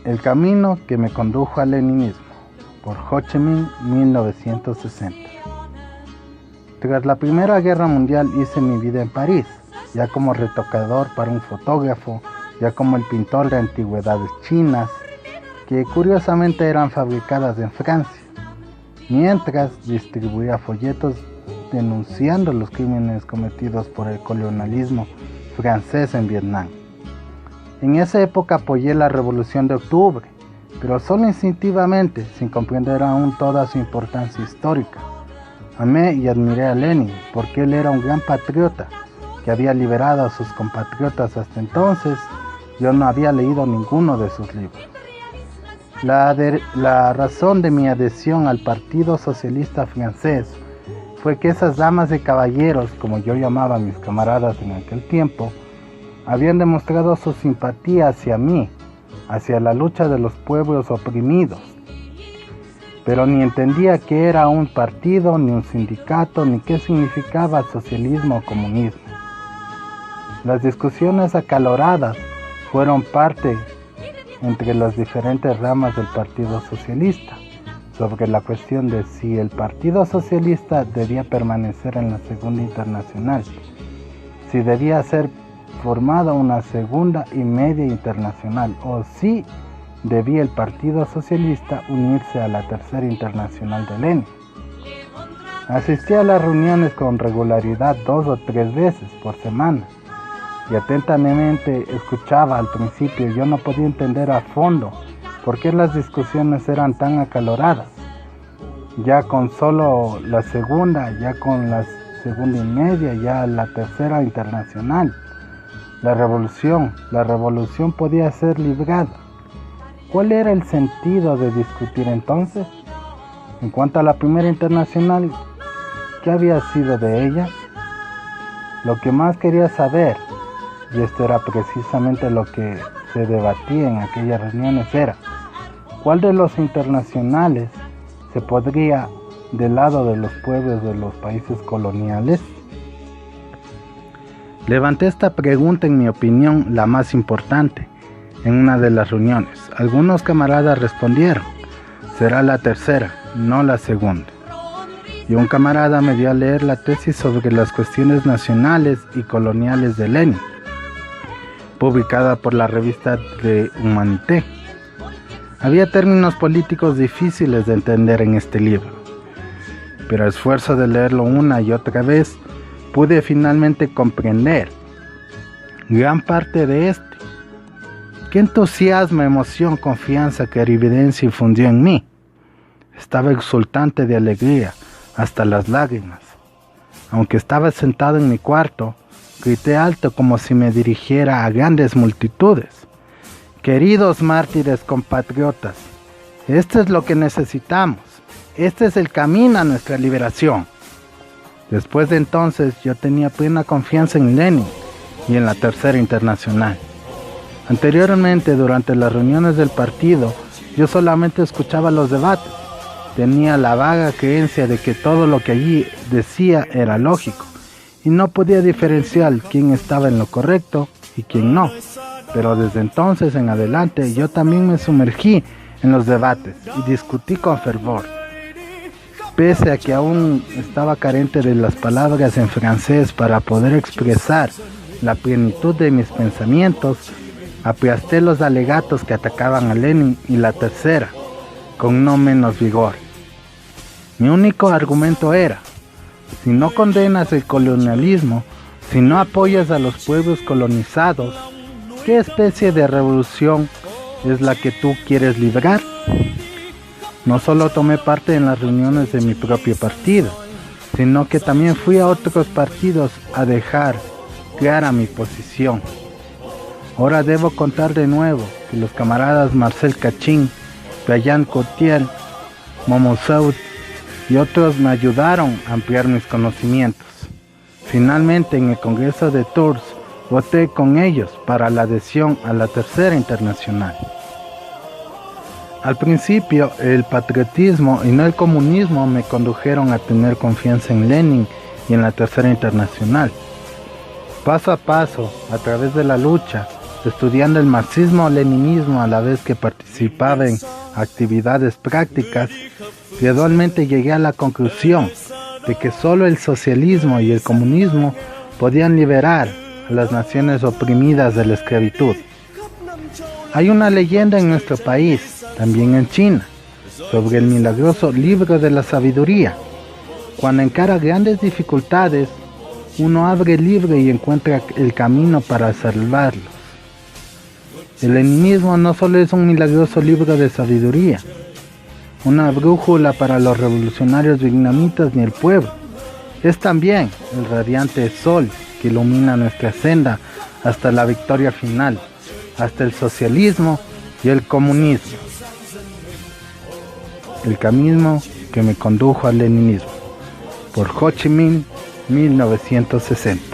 El camino que me condujo al leninismo, por Ho Chi Minh, 1960. Tras la Primera Guerra Mundial hice mi vida en París, ya como retocador para un fotógrafo, ya como el pintor de antigüedades chinas, que curiosamente eran fabricadas en Francia, mientras distribuía folletos denunciando los crímenes cometidos por el colonialismo francés en Vietnam. En esa época apoyé la Revolución de Octubre, pero solo instintivamente, sin comprender aún toda su importancia histórica. Amé y admiré a Lenin, porque él era un gran patriota, que había liberado a sus compatriotas. Hasta entonces, yo no había leído ninguno de sus libros. La razón de mi adhesión al Partido Socialista Francés fue que esas damas de caballeros, como yo llamaba a mis camaradas en aquel tiempo, habían demostrado su simpatía hacia mí, hacia la lucha de los pueblos oprimidos. Pero ni entendía qué era un partido, ni un sindicato, ni qué significaba socialismo o comunismo. Las discusiones acaloradas fueron parte entre las diferentes ramas del Partido Socialista sobre la cuestión de si el Partido Socialista debía permanecer en la Segunda Internacional, si debía ser formada una Segunda y Media Internacional, o si debía el Partido Socialista unirse a la Tercera Internacional de Lenin. Asistía a las reuniones con regularidad 2 o 3 veces por semana y atentamente escuchaba. Al principio yo no podía entender a fondo por qué las discusiones eran tan acaloradas. Ya con solo la segunda, ya con la Segunda y Media, ya la Tercera Internacional, la revolución podía ser librada. ¿Cuál era el sentido de discutir entonces? En cuanto a la Primera Internacional, ¿qué había sido de ella? Lo que más quería saber, y esto era precisamente lo que se debatía en aquellas reuniones, era ¿cuál de los internacionales se podría del lado de los pueblos de los países coloniales? Levanté esta pregunta, en mi opinión, la más importante, en una de las reuniones. Algunos camaradas respondieron: será la tercera, no la segunda. Y un camarada me dio a leer la tesis sobre las cuestiones nacionales y coloniales de Lenin, publicada por la revista de Humanité. Había términos políticos difíciles de entender en este libro, pero a esfuerzo de leerlo una y otra vez, pude finalmente comprender gran parte de este. Qué entusiasmo, emoción, confianza, clarividencia infundió en mí. Estaba exultante de alegría, hasta las lágrimas. Aunque estaba sentado en mi cuarto, grité alto como si me dirigiera a grandes multitudes: queridos mártires compatriotas, esto es lo que necesitamos. Este es el camino a nuestra liberación. Después de entonces yo tenía plena confianza en Lenin y en la Tercera Internacional. Anteriormente, durante las reuniones del partido, yo solamente escuchaba los debates. Tenía la vaga creencia de que todo lo que allí decía era lógico y no podía diferenciar quién estaba en lo correcto y quién no. Pero desde entonces en adelante yo también me sumergí en los debates y discutí con fervor. Pese a que aún estaba carente de las palabras en francés para poder expresar la plenitud de mis pensamientos, aplasté los alegatos que atacaban a Lenin y la tercera, con no menos vigor. Mi único argumento era: si no condenas el colonialismo, si no apoyas a los pueblos colonizados, ¿qué especie de revolución es la que tú quieres librar? No solo tomé parte en las reuniones de mi propio partido, sino que también fui a otros partidos a dejar clara mi posición. Ahora debo contar de nuevo que los camaradas Marcel Cachín, Brian Cotiel, Momo Saud y otros me ayudaron a ampliar mis conocimientos. Finalmente, en el Congreso de Tours, voté con ellos para la adhesión a la Tercera Internacional. Al principio, el patriotismo y no el comunismo me condujeron a tener confianza en Lenin y en la Tercera Internacional. Paso a paso, a través de la lucha, estudiando el marxismo-leninismo a la vez que participaba en actividades prácticas, gradualmente llegué a la conclusión de que solo el socialismo y el comunismo podían liberar a las naciones oprimidas de la esclavitud. Hay una leyenda en nuestro país, también en China, sobre el milagroso libro de la sabiduría. Cuando encara grandes dificultades, uno abre el libro y encuentra el camino para salvarlos. El leninismo no solo es un milagroso libro de sabiduría, una brújula para los revolucionarios vietnamitas ni el pueblo, es también el radiante sol que ilumina nuestra senda hasta la victoria final, hasta el socialismo y el comunismo. El camino que me condujo al leninismo, por Ho Chi Minh, 1960.